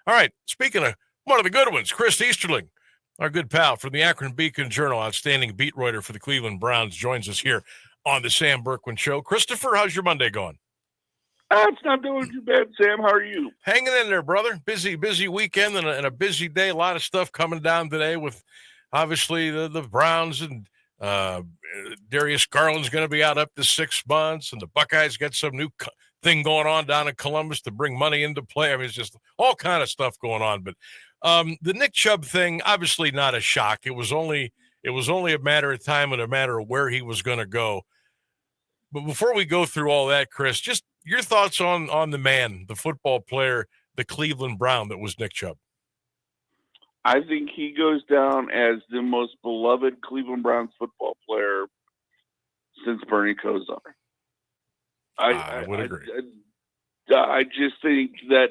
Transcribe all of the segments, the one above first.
All right, speaking of one of the good ones, Chris Easterling, our good pal from the Akron Beacon-Journal, outstanding beat writer for the Cleveland Browns, joins us here on the Sam Bourquin Show. Christopher, how's your Monday going? It's not doing too bad, Sam. How are you? Hanging in there, brother. Busy weekend and a busy day. A lot of stuff coming down today with obviously the Browns and uh, Darius Garland's going to be out up to 6 months, and the Buckeyes got some new thing going on down in Columbus to bring money into play. I mean, it's just all kind of stuff going on. But the Nick Chubb thing, obviously not a shock. It was only a matter of time and a matter of where he was going to go. But before we go through all that, Chris, just your thoughts on the man, the football player, the Cleveland Brown that was Nick Chubb. I think he goes down as the most beloved Cleveland Browns football player since Bernie Kosar. I would agree. I just think that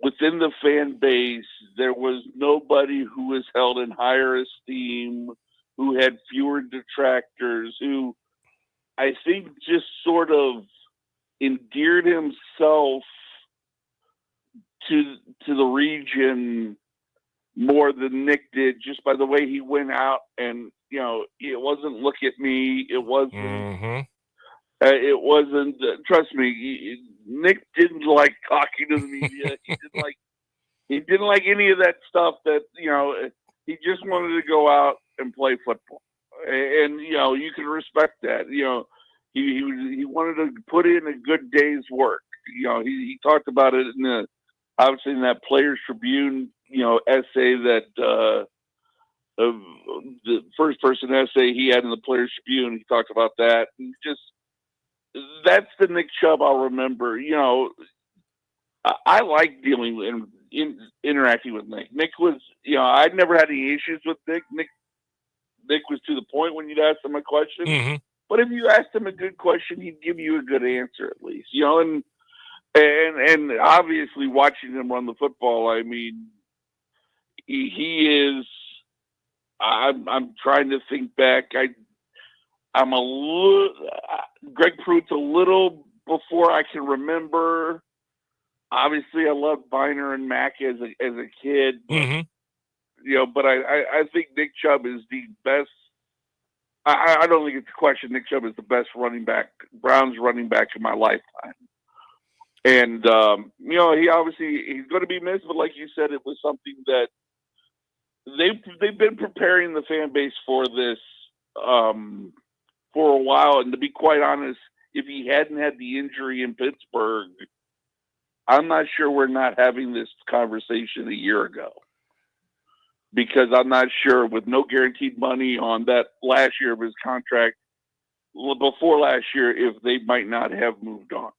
within the fan base, there was nobody who was held in higher esteem, who had fewer detractors, who I think just sort of endeared himself to the region more than Nick did, just by the way he went out. And it wasn't look at me. It wasn't. Mm-hmm. It wasn't. Trust me, Nick didn't like talking to the media. He didn't like any of that stuff. That he just wanted to go out and play football. And you can respect that. He wanted to put in a good day's work. He talked about it obviously in that Players Tribune essay that the first person essay he had in the Players Tribune. He talked about that. And that's the Nick Chubb I'll remember. I like dealing and interacting with Nick. Nick was, I'd never had any issues with Nick. Nick was to the point when you'd ask him a question. Mm-hmm. But if you asked him a good question, he'd give you a good answer at least. And obviously watching him run the football, I mean, he is. I'm trying to think back. I'm a little. Greg Pruitt's a little before I can remember. Obviously, I loved Biner and Mack as a kid. But, mm-hmm. But I think Nick Chubb is the best. I don't think it's a question. Nick Chubb is the best Browns running back in my lifetime. And, he's going to be missed, but like you said, it was something that they've been preparing the fan base for this for a while. And to be quite honest, if he hadn't had the injury in Pittsburgh, I'm not sure we're not having this conversation a year ago. Because I'm not sure, with no guaranteed money on that last year of his contract, before last year, if they might not have moved on.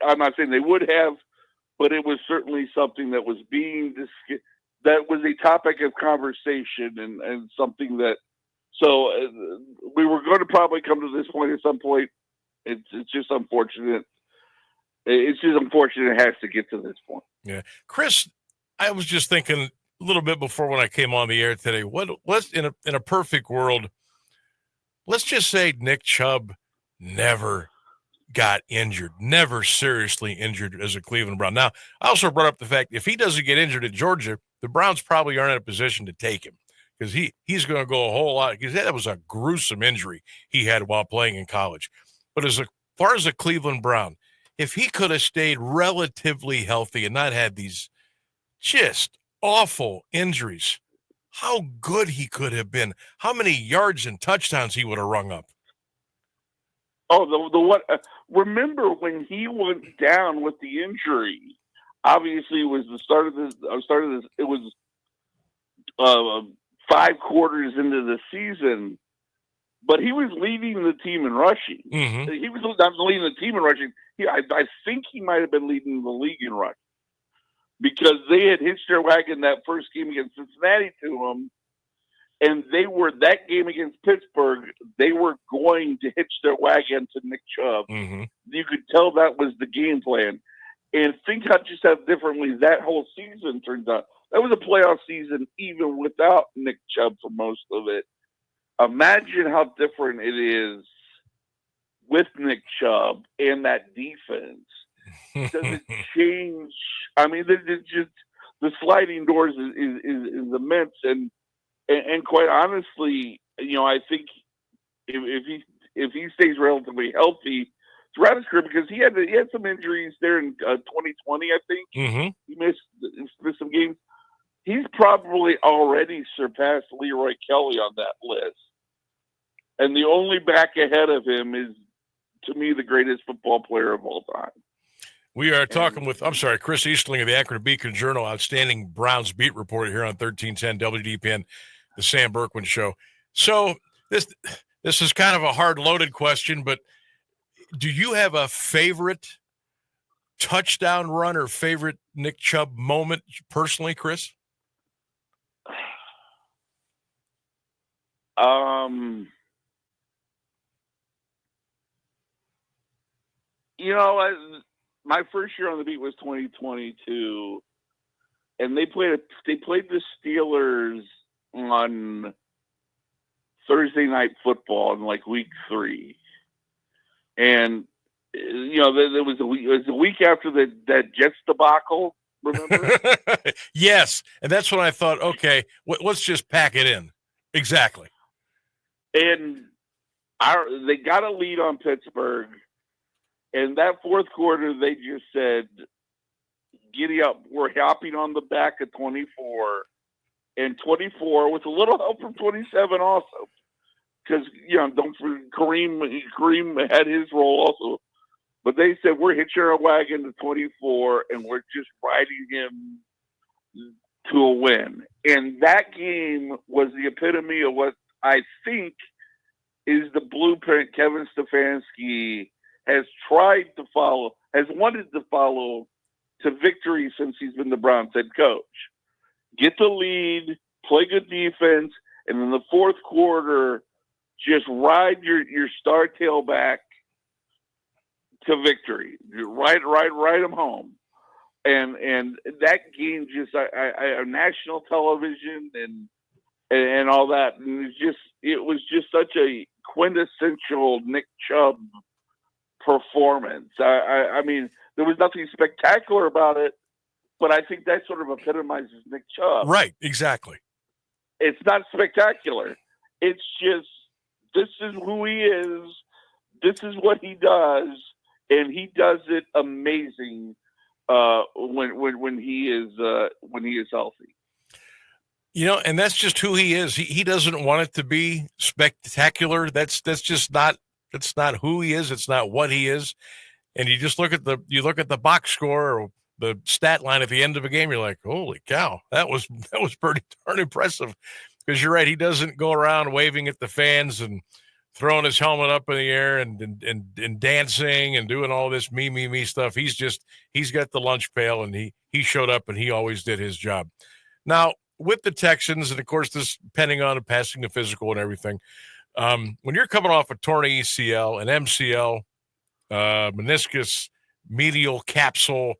I'm not saying they would have, but it was certainly something that was being discussed. That was a topic of conversation and something that. So we were going to probably come to this point at some point. It's just unfortunate. It's just unfortunate it has to get to this point. Yeah, Chris, I was just thinking a little bit before when I came on the air today. Let's in a perfect world, let's just say Nick Chubb never got injured, never seriously injured as a Cleveland Brown. Now, I also brought up the fact if he doesn't get injured at Georgia, the Browns probably aren't in a position to take him because he's going to go a whole lot, because that was a gruesome injury he had while playing in college. But as far as a Cleveland Brown, if he could have stayed relatively healthy and not had these just awful injuries, how good he could have been, how many yards and touchdowns he would have rung up. Oh, the what? Remember when he went down with the injury? Obviously, it was the start of this. It was 5 quarters into the season, but he was leading the team in rushing. Mm-hmm. He was not leading the team in rushing. I think he might have been leading the league in rushing because they had hitched their wagon that first game against Cincinnati to him. And that game against Pittsburgh, they were going to hitch their wagon to Nick Chubb. Mm-hmm. You could tell that was the game plan. And think just how differently that whole season turns out. That was a playoff season even without Nick Chubb for most of it. Imagine how different it is with Nick Chubb and that defense. Does it change? I mean, it's just the sliding doors is immense, and quite honestly, I think if he stays relatively healthy throughout his career, because he had some injuries there in 2020, I think he missed some games. He's probably already surpassed Leroy Kelly on that list, and the only back ahead of him is, to me, the greatest football player of all time. We are talking with, Chris Easterling of the Akron Beacon Journal, outstanding Browns beat reporter here on 1310 WDPN, the Sam Bourquin Show. So this is kind of a hard-loaded question, but do you have a favorite touchdown run or favorite Nick Chubb moment personally, Chris? My first year on the beat was 2022, and they played the Steelers on Thursday Night Football in like week 3, and it was a week after that Jets debacle. Remember? Yes, and that's when I thought, okay, let's just pack it in. Exactly. And they got a lead on Pittsburgh, and that fourth quarter they just said, "Giddy up! We're hopping on the back of 24." And 24 with a little help from 27 also, because don't forget, Kareem had his role also. But they said, we're hitching our wagon to 24, and we're just riding him to a win. And that game was the epitome of what I think is the blueprint Kevin Stefanski has wanted to follow to victory since he's been the Browns head coach. Get the lead, play good defense, and in the fourth quarter, just ride your star tailback to victory. Ride them home. And that game just I national television and all that, and it was just such a quintessential Nick Chubb performance. I mean, there was nothing spectacular about it, but I think that sort of epitomizes Nick Chubb. Right, exactly. It's not spectacular. It's just, this is who he is. This is what he does, and he does it amazing when he is healthy. And that's just who he is. He doesn't want it to be spectacular. That's just not. It's not who he is. It's not what he is. And you just look at the box score or the stat line at the end of a game. You're like, holy cow, that was pretty darn impressive. Because you're right, he doesn't go around waving at the fans and throwing his helmet up in the air and dancing and doing all this me stuff. He's got the lunch pail, and he showed up, and he always did his job. Now, with the Texans, and of course this depending on passing the physical and everything, when you're coming off a torn ACL, an MCL, meniscus, medial capsule,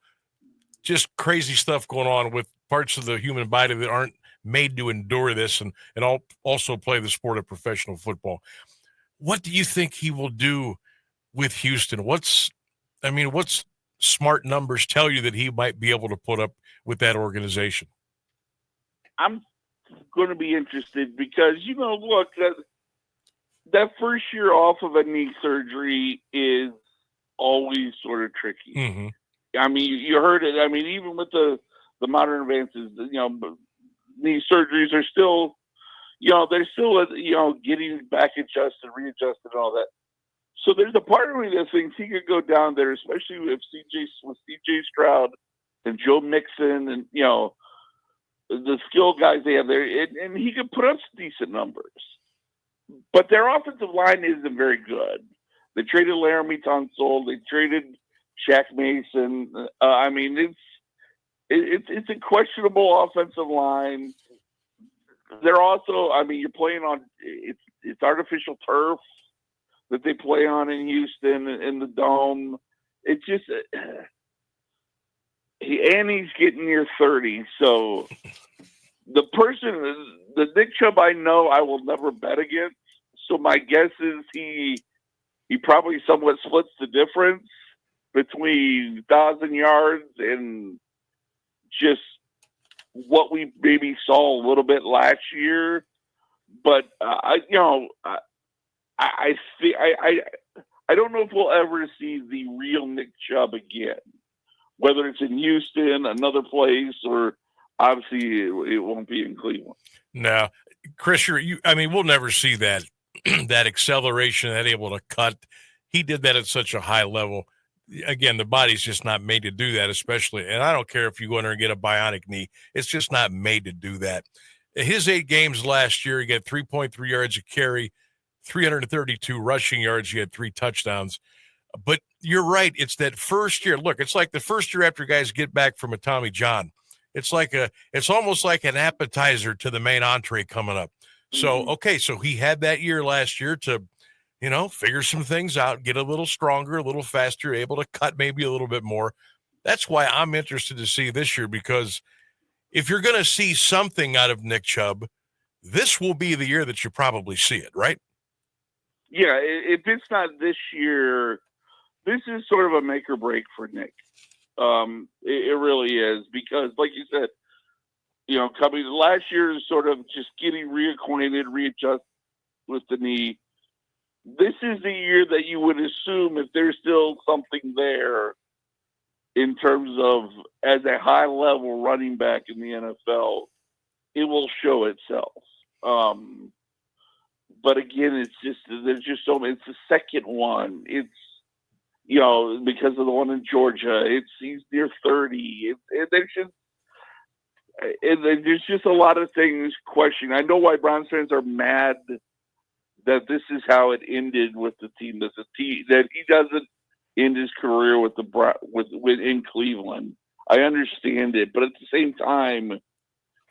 just crazy stuff going on with parts of the human body that aren't made to endure this and also play the sport of professional football. What do you think he will do with Houston? What's smart numbers tell you that he might be able to put up with that organization? I'm going to be interested because, look, that first year off of a knee surgery is always sort of tricky. Mm-hmm. I mean, you heard it. I mean, even with the modern advances, knee surgeries are still, they're still, getting back adjusted, readjusted, and all that. So there's a part of me that thinks he could go down there, especially with CJ Stroud and Joe Mixon and, the skill guys they have there, and he could put up decent numbers. But their offensive line isn't very good. They traded Laramie Tunsil. They traded Shaq Mason. I mean, it's a questionable offensive line. They're also, you're playing on it's artificial turf that they play on in Houston in the Dome. It's just. And he's getting near 30, so the Nick Chubb I know I will never bet against. So my guess is he probably somewhat splits the difference between 1,000 yards and just what we maybe saw a little bit last year. But I don't know if we'll ever see the real Nick Chubb again, whether it's in Houston, another place, or obviously it won't be in Cleveland. No, Chris, we'll never see that that acceleration, that able to cut. He did that at such a high level. Again, the body's just not made to do that, especially. And I don't care if you go in there and get a bionic knee; it's just not made to do that. His 8 games last year, he got 3.3 yards a carry, 332 rushing yards. He had 3 touchdowns. But you're right. It's that first year. Look, it's like the first year after guys get back from a Tommy John. It's almost like an appetizer to the main entree coming up. So, okay, so he had that year last year to, figure some things out, get a little stronger, a little faster, able to cut maybe a little bit more. That's why I'm interested to see this year, because if you're going to see something out of Nick Chubb, this will be the year that you probably see it, right? Yeah, if it's not this year, this is sort of a make or break for Nick. It really is, because, like you said, coming last year is sort of just getting reacquainted, readjust with the knee. This is the year that you would assume, if there's still something there in terms of as a high level running back in the NFL, it will show itself. But again, there's just so many. It's the second one. It's, because of the one in Georgia, he's near 30. There's just a lot of things questioning. I know why Browns fans are mad that this is how it ended with the team. That he doesn't end his career in Cleveland. I understand it, but at the same time,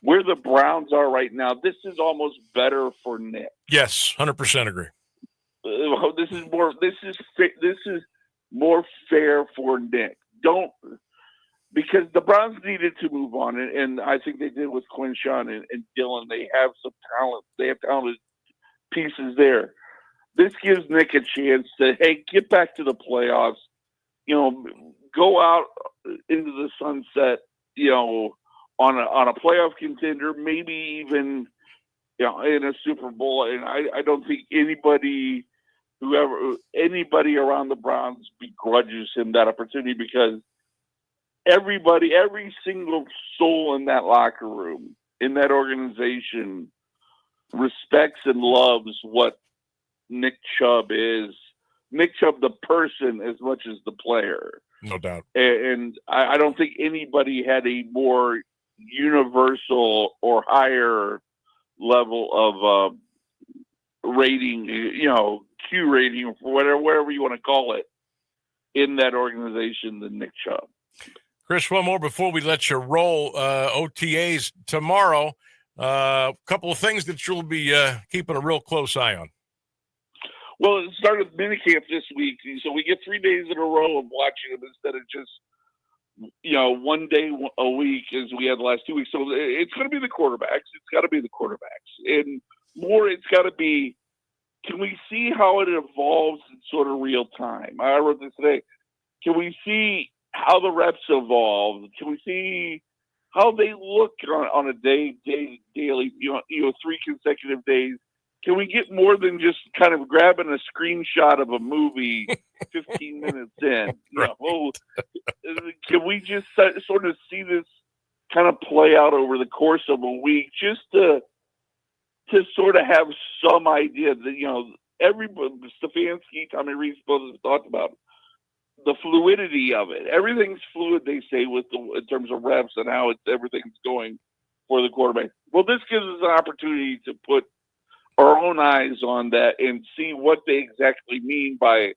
where the Browns are right now, this is almost better for Nick. Yes, 100% agree. This is more fair for Nick. Because the Browns needed to move on, and I think they did with Quinshawn and Dillon. They have some talent. They have talented pieces there. This gives Nick a chance to, hey, get back to the playoffs. Go out into the sunset. On a playoff contender, maybe even in a Super Bowl. And I don't think anybody around the Browns begrudges him that opportunity, because every single soul in that locker room, in that organization, respects and loves what Nick Chubb is. Nick Chubb, the person, as much as the player. No doubt. And I don't think anybody had a more universal or higher level of rating, Q rating, or whatever you want to call it, in that organization than Nick Chubb. Chris, one more before we let you roll. OTAs tomorrow. A couple of things that you'll be keeping a real close eye on. Well, it started minicamp this week, so we get 3 days in a row of watching them instead of just, 1 day a week as we had the last 2 weeks. So it's going to be the quarterbacks. It's got to be the quarterbacks. And more, it's got to be, can we see how it evolves in sort of real time? I wrote this today. Can we see how the reps evolve? Can we see how they look on a daily, 3 consecutive days? Can we get more than just kind of grabbing a screenshot of a movie 15 minutes in? Can we just sort of see this kind of play out over the course of a week, just to sort of have some idea that, everybody, Stefanski, Tommy Rees both have talked about the fluidity of it. Everything's fluid, they say, in terms of reps and how everything's going for the quarterback. Well, this gives us an opportunity to put our own eyes on that and see what they exactly mean by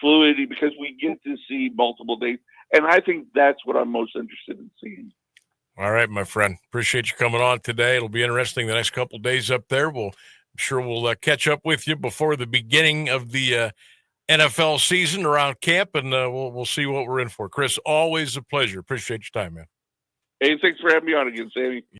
fluidity, because we get to see multiple days. And I think that's what I'm most interested in seeing. All right, my friend. Appreciate you coming on today. It'll be interesting the next couple of days up there. I'm sure we'll catch up with you before the beginning of the NFL season around camp, and we'll see what we're in for. Chris, always a pleasure. Appreciate your time, man. Hey, thanks for having me on again, Sammy.